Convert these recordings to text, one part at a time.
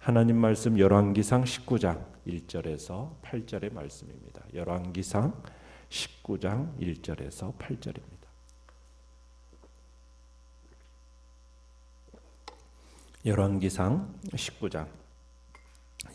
하나님 말씀 열왕기상 19장 1절에서 8절의 말씀입니다. 열왕기상 19장 1절에서 8절입니다. 열왕기상 19장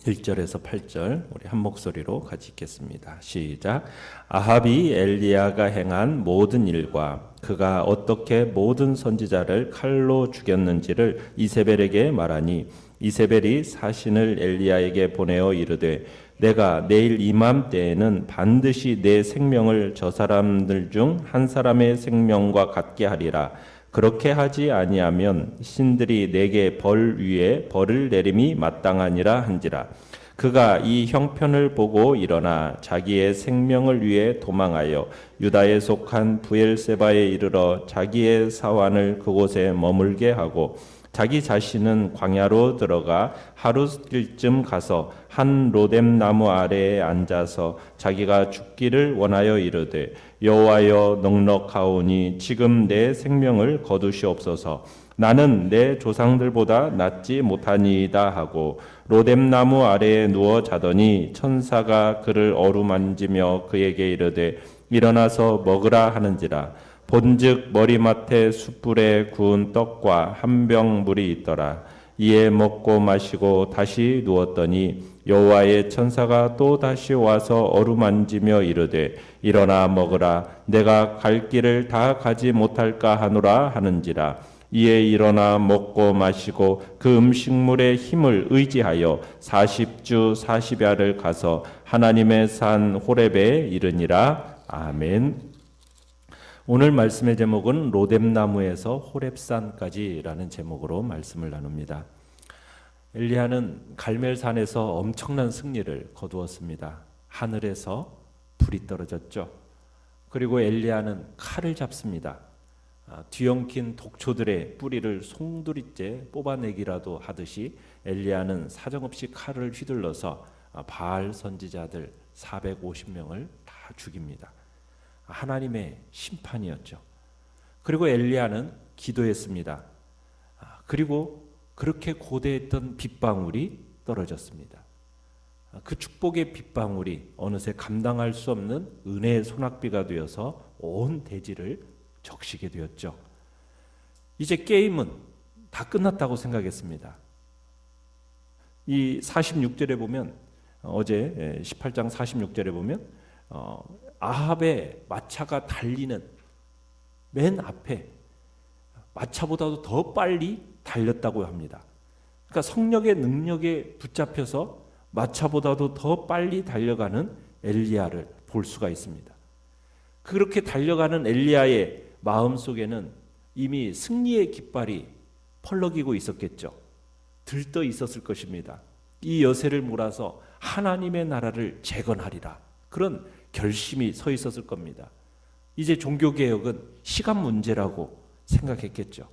1절에서 8절 우리 한 목소리로 같이 읽겠습니다. 시작. 아합이 엘리야가 행한 모든 일과 그가 어떻게 모든 선지자를 칼로 죽였는지를 이세벨에게 말하니 이세벨이 사신을 엘리야에게 보내어 이르되 내가 내일 이맘때에는 반드시 내 생명을 저 사람들 중 한 사람의 생명과 같게 하리라. 그렇게 하지 아니하면 신들이 내게 벌 위에 벌을 내림이 마땅하니라 한지라. 그가 이 형편을 보고 일어나 자기의 생명을 위해 도망하여 유다에 속한 브엘세바에 이르러 자기의 사환을 그곳에 머물게 하고 자기 자신은 광야로 들어가 하루일쯤 가서 한 로뎀 나무 아래에 앉아서 자기가 죽기를 원하여 이르되 여호와여 넉넉하오니 지금 내 생명을 거두시옵소서. 나는 내 조상들보다 낫지 못하니이다 하고 로뎀 나무 아래에 누워 자더니 천사가 그를 어루만지며 그에게 이르되 일어나서 먹으라 하는지라. 본즉 머리맡에 숯불에 구운 떡과 한 병 물이 있더라. 이에 먹고 마시고 다시 누웠더니 여호와의 천사가 또 다시 와서 어루만지며 이르되 일어나 먹으라. 내가 갈 길을 다 가지 못할까 하노라 하는지라. 이에 일어나 먹고 마시고 그 음식물의 힘을 의지하여 40주 40야를 가서 하나님의 산 호렙에 이르니라. 아멘. 오늘 말씀의 제목은 로뎀나무에서 호렙산까지라는 제목으로 말씀을 나눕니다. 엘리야는 갈멜산에서 엄청난 승리를 거두었습니다. 하늘에서 불이 떨어졌죠. 그리고 엘리야는 칼을 잡습니다. 뒤엉킨 독초들의 뿌리를 송두리째 뽑아내기라도 하듯이 엘리야는 사정없이 칼을 휘둘러서 바알 선지자들 450명을 다 죽입니다. 하나님의 심판이었죠. 그리고 엘리야는 기도했습니다. 그리고 그렇게 고대했던 빗방울이 떨어졌습니다. 그 축복의 빗방울이 어느새 감당할 수 없는 은혜의 소낙비가 되어서 온 대지를 적시게 되었죠. 이제 게임은 다 끝났다고 생각했습니다. 이 46절에 보면 어제 18장 46절에 보면 아합의 마차가 달리는 맨 앞에 마차보다도 더 빨리 달렸다고 합니다. 그러니까 성령의 능력에 붙잡혀서 마차보다도 더 빨리 달려가는 엘리야를 볼 수가 있습니다. 그렇게 달려가는 엘리야의 마음속에는 이미 승리의 깃발이 펄럭이고 있었겠죠. 들떠 있었을 것입니다. 이 여세를 몰아서 하나님의 나라를 재건하리라. 그런 결심이 서 있었을 겁니다. 이제 종교개혁은 시간 문제라고 생각했겠죠.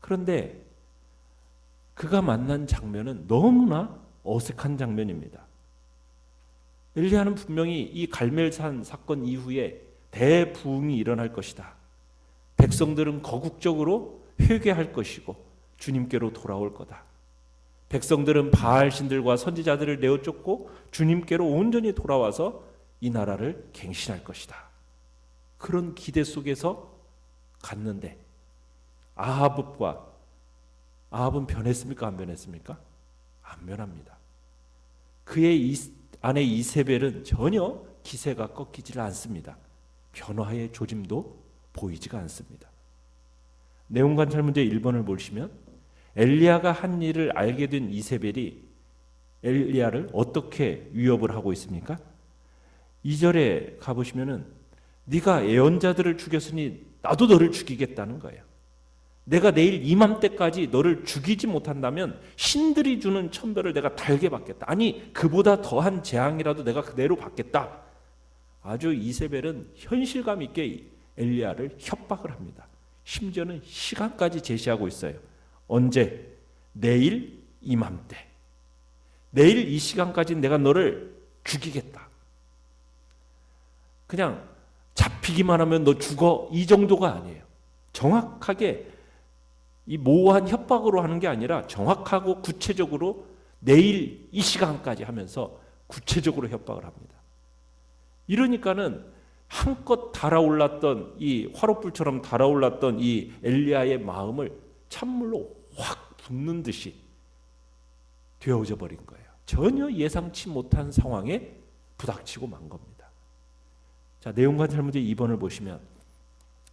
그런데 그가 만난 장면은 너무나 어색한 장면입니다. 엘리야는 분명히 이 갈멜산 사건 이후에 대부흥이 일어날 것이다. 백성들은 거국적으로 회개할 것이고 주님께로 돌아올 거다. 백성들은 바알 신들과 선지자들을 내어쫓고 주님께로 온전히 돌아와서 이 나라를 갱신할 것이다. 그런 기대 속에서 갔는데 아합은 변했습니까? 안 변했습니까? 안 변합니다. 그의 아내 이세벨은 전혀 기세가 꺾이질 않습니다. 변화의 조짐도 보이지가 않습니다. 내용 관찰 문제 1번을 보시면 엘리야가 한 일을 알게 된 이세벨이 엘리야를 어떻게 위협을 하고 있습니까? 2절에 가보시면은 네가 예언자들을 죽였으니 나도 너를 죽이겠다는 거예요. 내가 내일 이맘때까지 너를 죽이지 못한다면 신들이 주는 천벌을 내가 달게 받겠다. 아니 그보다 더한 재앙이라도 내가 그대로 받겠다. 아주 이세벨은 현실감 있게 엘리야를 협박을 합니다. 심지어는 시간까지 제시하고 있어요. 언제? 내일 이맘때. 내일 이 시간까지 내가 너를 죽이겠다. 그냥 잡히기만 하면 너 죽어 이 정도가 아니에요. 정확하게 이 모호한 협박으로 하는 게 아니라 정확하고 구체적으로 내일 이 시간까지 하면서 구체적으로 협박을 합니다. 이러니까는 한껏 달아올랐던 이 화롯불처럼 달아올랐던 이 엘리야의 마음을 찬물로 확 붓는 듯이 되어져 버린 거예요. 전혀 예상치 못한 상황에 부닥치고 만 겁니다. 자, 내용과 설문제 2번을 보시면,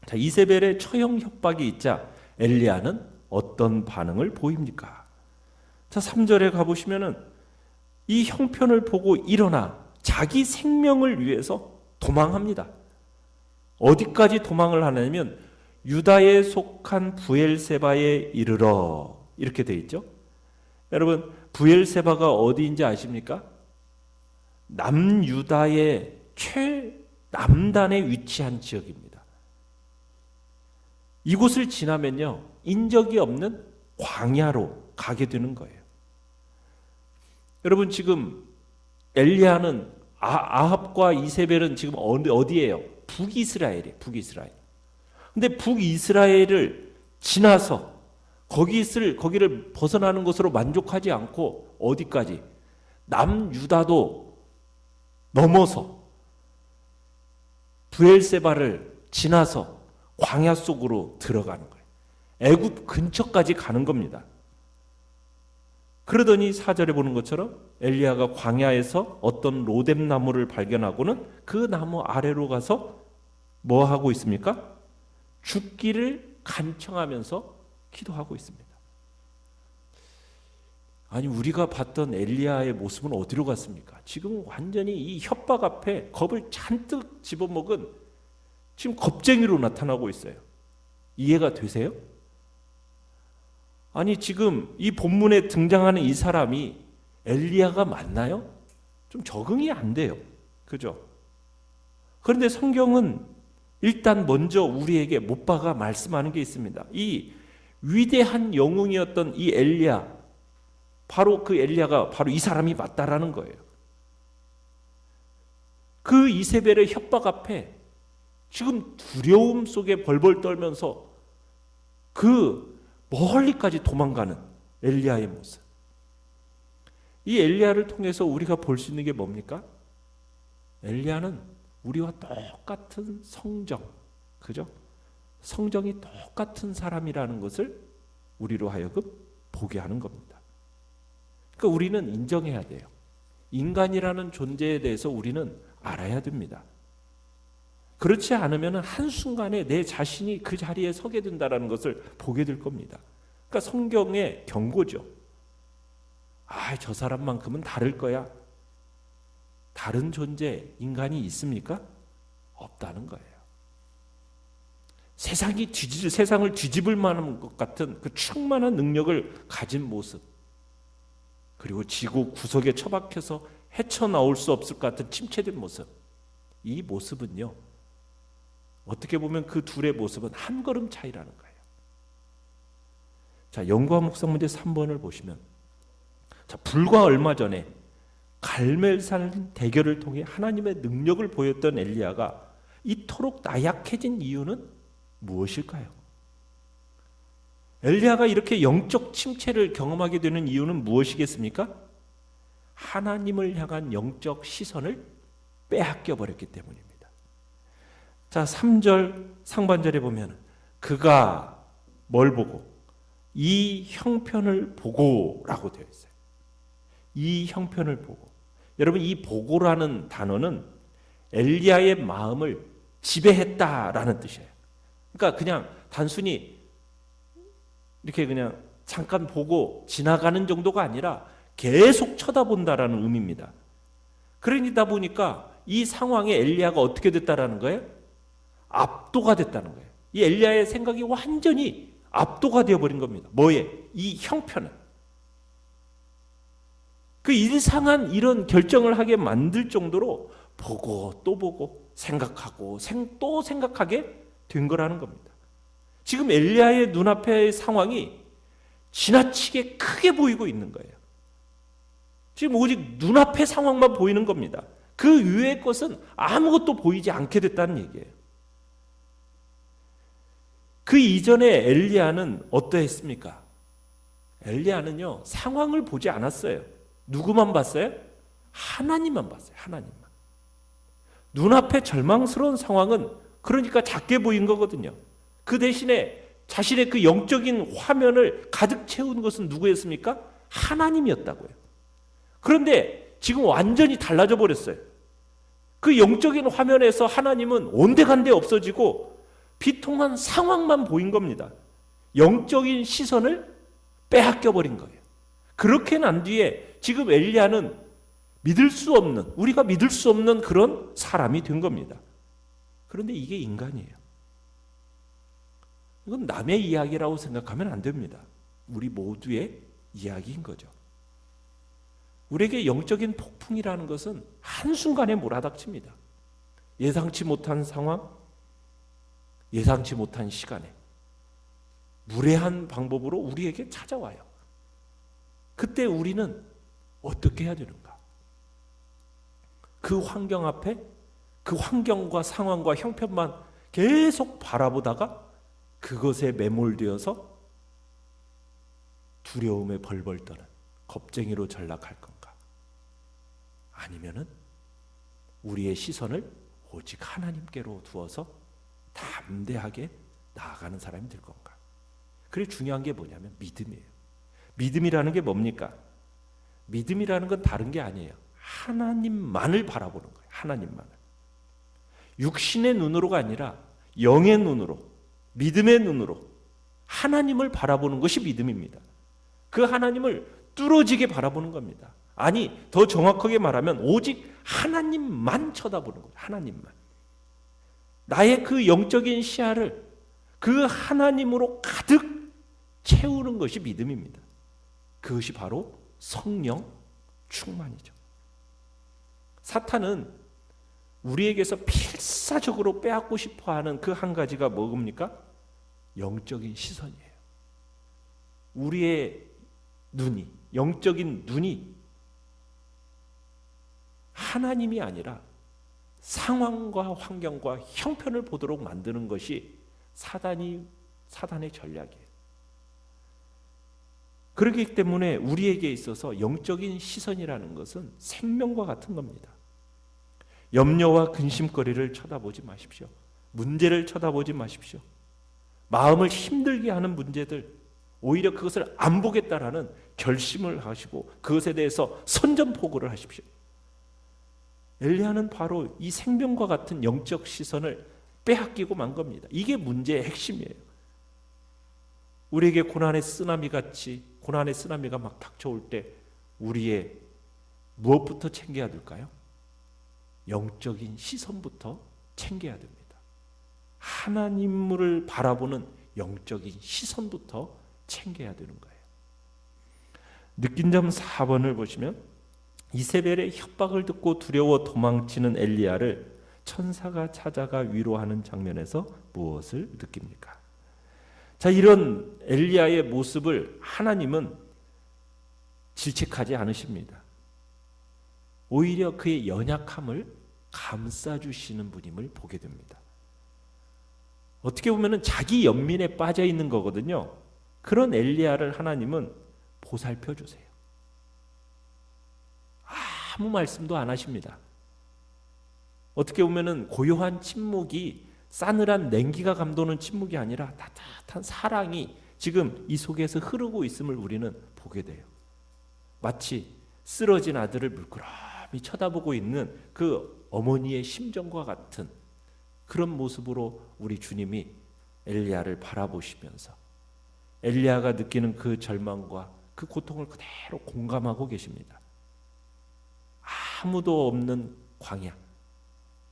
자, 이세벨의 처형 협박이 있자 엘리야는 어떤 반응을 보입니까? 자, 3절에 가보시면은 이 형편을 보고 일어나 자기 생명을 위해서 도망합니다. 어디까지 도망을 하냐면 유다에 속한 부엘세바에 이르러, 이렇게 되어 있죠. 여러분, 부엘세바가 어디인지 아십니까? 남유다의 최남단에 위치한 지역입니다. 이곳을 지나면요, 인적이 없는 광야로 가게 되는 거예요. 여러분, 지금 엘리야는 아합과 이세벨은 지금 어디예요? 북이스라엘이에요. 북이스라엘. 근데 북이스라엘을 지나서 거기를 벗어나는 것으로 만족하지 않고 어디까지? 남유다도 넘어서 브엘세바를 지나서 광야 속으로 들어가는 거예요. 애굽 근처까지 가는 겁니다. 그러더니 4절에 보는 것처럼 엘리야가 광야에서 어떤 로뎀 나무를 발견하고는 그 나무 아래로 가서 뭐 하고 있습니까? 죽기를 간청하면서 기도하고 있습니다. 아니, 우리가 봤던 엘리야의 모습은 어디로 갔습니까? 지금 완전히 이 협박 앞에 겁을 잔뜩 집어먹은 지금 겁쟁이로 나타나고 있어요. 이해가 되세요? 아니, 지금 이 본문에 등장하는 이 사람이 엘리야가 맞나요? 좀 적응이 안 돼요. 그죠? 그런데 성경은 일단 먼저 우리에게 못 박아 말씀하는 게 있습니다. 이 위대한 영웅이었던 이 엘리야, 바로 그 엘리야가 바로 이 사람이 맞다라는 거예요. 그 이세벨의 협박 앞에 지금 두려움 속에 벌벌 떨면서 그 멀리까지 도망가는 엘리야의 모습. 이 엘리야를 통해서 우리가 볼 수 있는 게 뭡니까? 엘리야는 우리와 똑같은 성정, 그죠? 성정이 똑같은 사람이라는 것을 우리로 하여금 보게 하는 겁니다. 그러니까 우리는 인정해야 돼요. 인간이라는 존재에 대해서 우리는 알아야 됩니다. 그렇지 않으면 한순간에 내 자신이 그 자리에 서게 된다는 것을 보게 될 겁니다. 그러니까 성경의 경고죠. 저 사람만큼은 다를 거야. 다른 존재, 인간이 있습니까? 없다는 거예요. 세상을 뒤집을 만한 것 같은 그 충만한 능력을 가진 모습, 그리고 지구 구석에 처박혀서 헤쳐나올 수 없을 것 같은 침체된 모습, 이 모습은요, 어떻게 보면 그 둘의 모습은 한 걸음 차이라는 거예요. 자, 연구와 묵상 문제 3번을 보시면, 자, 불과 얼마 전에 갈멜산 대결을 통해 하나님의 능력을 보였던 엘리야가 이토록 나약해진 이유는 무엇일까요? 엘리야가 이렇게 영적 침체를 경험하게 되는 이유는 무엇이겠습니까? 하나님을 향한 영적 시선을 빼앗겨 버렸기 때문입니다. 자, 3절 상반절에 보면 그가 뭘 보고? 이 형편을 보고라고 되어 있어요. 이 형편을 보고. 여러분, 이 보고라는 단어는 엘리야의 마음을 지배했다라는 뜻이에요. 그러니까 그냥 단순히 이렇게 그냥 잠깐 보고 지나가는 정도가 아니라 계속 쳐다본다라는 의미입니다. 그러다 보니까 이 상황에 엘리야가 어떻게 됐다라는 거예요? 압도가 됐다는 거예요. 이 엘리야의 생각이 완전히 압도가 되어버린 겁니다. 뭐에? 이 형편에. 그 일상한 이런 결정을 하게 만들 정도로 보고 또 보고 생각하고 또 생각하게 된 거라는 겁니다. 지금 엘리야의 눈앞의 상황이 지나치게 크게 보이고 있는 거예요. 지금 오직 눈앞의 상황만 보이는 겁니다. 그 위의 것은 아무것도 보이지 않게 됐다는 얘기예요. 그 이전에 엘리야는 어떠했습니까? 엘리야는요, 상황을 보지 않았어요. 누구만 봤어요? 하나님만 봤어요. 하나님만. 눈앞에 절망스러운 상황은 그러니까 작게 보인 거거든요. 그 대신에 자신의 그 영적인 화면을 가득 채운 것은 누구였습니까? 하나님이었다고요. 그런데 지금 완전히 달라져 버렸어요. 그 영적인 화면에서 하나님은 온데간데 없어지고 비통한 상황만 보인 겁니다. 영적인 시선을 빼앗겨 버린 거예요. 그렇게 난 뒤에 지금 엘리야는 우리가 믿을 수 없는 그런 사람이 된 겁니다. 그런데 이게 인간이에요. 이건 남의 이야기라고 생각하면 안 됩니다. 우리 모두의 이야기인 거죠. 우리에게 영적인 폭풍이라는 것은 한순간에 몰아닥칩니다. 예상치 못한 상황, 예상치 못한 시간에 무례한 방법으로 우리에게 찾아와요. 그때 우리는 어떻게 해야 되는가? 그 환경 앞에 그 환경과 상황과 형편만 계속 바라보다가 그것에 매몰되어서 두려움에 벌벌 떠는 겁쟁이로 전락할 건가? 아니면은 우리의 시선을 오직 하나님께로 두어서 담대하게 나아가는 사람이 될 건가? 그래 중요한 게 뭐냐면 믿음이에요. 믿음이라는 게 뭡니까? 믿음이라는 건 다른 게 아니에요. 하나님만을 바라보는 거예요. 하나님만을. 육신의 눈으로가 아니라 영의 눈으로, 믿음의 눈으로 하나님을 바라보는 것이 믿음입니다. 그 하나님을 뚫어지게 바라보는 겁니다. 아니, 더 정확하게 말하면 오직 하나님만 쳐다보는 거예요. 하나님만. 나의 그 영적인 시야를 그 하나님으로 가득 채우는 것이 믿음입니다. 그것이 바로 성령 충만이죠. 사탄은 우리에게서 필사적으로 빼앗고 싶어하는 그 한 가지가 뭡니까? 영적인 시선이에요. 우리의 눈이, 영적인 눈이 하나님이 아니라 상황과 환경과 형편을 보도록 만드는 것이 사단의 전략이에요. 그렇기 때문에 우리에게 있어서 영적인 시선이라는 것은 생명과 같은 겁니다. 염려와 근심거리를 쳐다보지 마십시오. 문제를 쳐다보지 마십시오. 마음을 힘들게 하는 문제들, 오히려 그것을 안 보겠다라는 결심을 하시고 그것에 대해서 선전포고를 하십시오. 엘리야는 바로 이 생명과 같은 영적 시선을 빼앗기고 만 겁니다. 이게 문제의 핵심이에요. 우리에게 고난의 쓰나미가 막 닥쳐올 때 우리의 무엇부터 챙겨야 될까요? 영적인 시선부터 챙겨야 됩니다. 하나님을 바라보는 영적인 시선부터 챙겨야 되는 거예요. 느낀 점 4번을 보시면 이세벨의 협박을 듣고 두려워 도망치는 엘리야를 천사가 찾아가 위로하는 장면에서 무엇을 느낍니까? 자, 이런 엘리야의 모습을 하나님은 질책하지 않으십니다. 오히려 그의 연약함을 감싸주시는 분임을 보게 됩니다. 어떻게 보면 자기 연민에 빠져 있는 거거든요. 그런 엘리야를 하나님은 보살펴 주세요. 아무 말씀도 안 하십니다. 어떻게 보면 고요한 침묵이 싸늘한 냉기가 감도는 침묵이 아니라 따뜻한 사랑이 지금 이 속에서 흐르고 있음을 우리는 보게 돼요. 마치 쓰러진 아들을 물끄러미 쳐다보고 있는 그 어머니의 심정과 같은 그런 모습으로 우리 주님이 엘리야를 바라보시면서 엘리야가 느끼는 그 절망과 그 고통을 그대로 공감하고 계십니다. 아무도 없는 광야,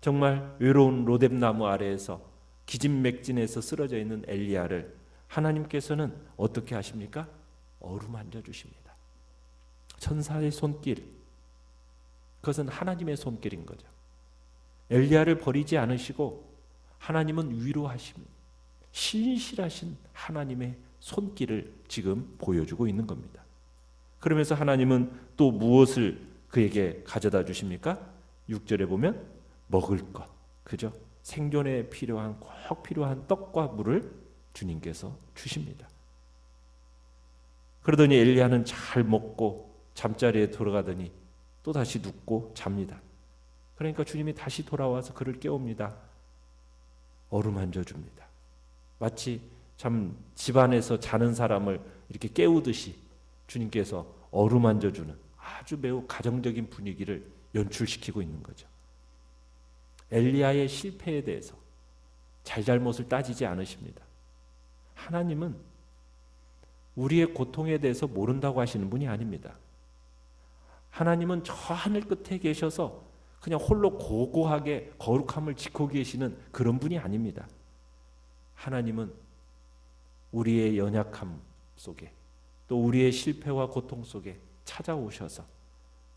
정말 외로운 로뎀나무 아래에서 기진맥진해서 쓰러져 있는 엘리야를 하나님께서는 어떻게 하십니까? 어루만져 주십니다. 천사의 손길, 그것은 하나님의 손길인 거죠. 엘리야를 버리지 않으시고 하나님은 위로하십니다. 신실하신 하나님의 손길을 지금 보여주고 있는 겁니다. 그러면서 하나님은 또 무엇을 그에게 가져다 주십니까? 6절에 보면 먹을 것, 그죠? 생존에 꼭 필요한 떡과 물을 주님께서 주십니다. 그러더니 엘리야는 잘 먹고 잠자리에 들어가더니 또 다시 눕고 잡니다. 그러니까 주님이 다시 돌아와서 그를 깨웁니다. 어루만져 줍니다. 마치 참 집안에서 자는 사람을 이렇게 깨우듯이 주님께서 어루만져 주는 아주 매우 가정적인 분위기를 연출시키고 있는 거죠. 엘리야의 실패에 대해서 잘잘못을 따지지 않으십니다. 하나님은 우리의 고통에 대해서 모른다고 하시는 분이 아닙니다. 하나님은 저 하늘 끝에 계셔서 그냥 홀로 고고하게 거룩함을 지키고 계시는 그런 분이 아닙니다. 하나님은 우리의 연약함 속에 또 우리의 실패와 고통 속에 찾아오셔서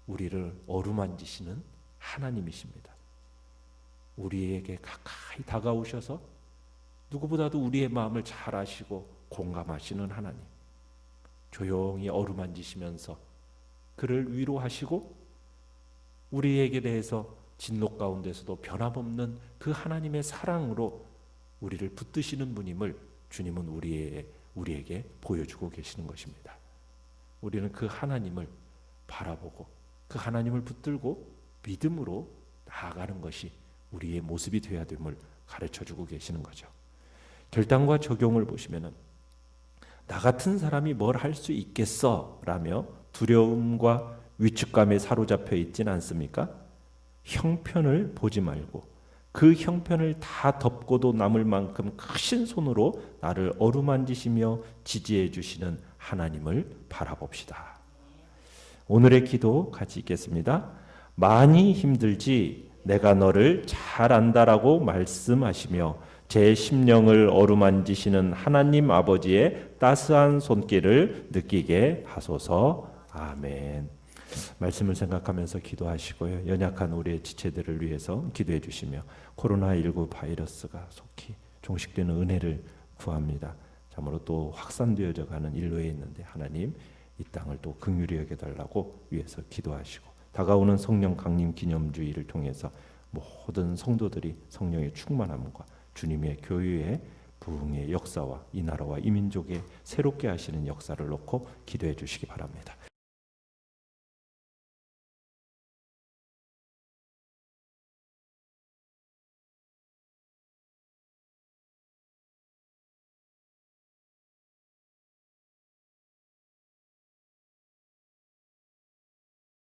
우리를 어루만지시는 하나님이십니다. 우리에게 가까이 다가오셔서 누구보다도 우리의 마음을 잘 아시고 공감하시는 하나님, 조용히 어루만지시면서 그를 위로하시고 우리에게 대해서 진노 가운데서도 변함없는 그 하나님의 사랑으로 우리를 붙드시는 분임을 주님은 우리에게 보여주고 계시는 것입니다. 우리는 그 하나님을 바라보고 그 하나님을 붙들고 믿음으로 나아가는 것이 우리의 모습이 되어야 됨을 가르쳐주고 계시는 거죠. 결단과 적용을 보시면은 나 같은 사람이 뭘 할 수 있겠어 라며 두려움과 위축감에 사로잡혀 있진 않습니까? 형편을 보지 말고 그 형편을 다 덮고도 남을 만큼 크신 손으로 나를 어루만지시며 지지해 주시는 하나님을 바라봅시다. 오늘의 기도 같이 읽겠습니다. 많이 힘들지 내가 너를 잘 안다라고 말씀하시며 제 심령을 어루만지시는 하나님 아버지의 따스한 손길을 느끼게 하소서. 아멘. 말씀을 생각하면서 기도하시고요. 연약한 우리의 지체들을 위해서 기도해 주시며 코로나19 바이러스가 속히 종식되는 은혜를 구합니다. 참으로 또 확산되어져 가는 일로에 있는데 하나님 이 땅을 또 긍휼히 여겨달라고 위해서 기도하시고 다가오는 성령 강림 기념주의를 통해서 모든 성도들이 성령의 충만함과 주님의 교회의 부흥의 역사와 이 나라와 이 민족의 새롭게 하시는 역사를 놓고 기도해 주시기 바랍니다.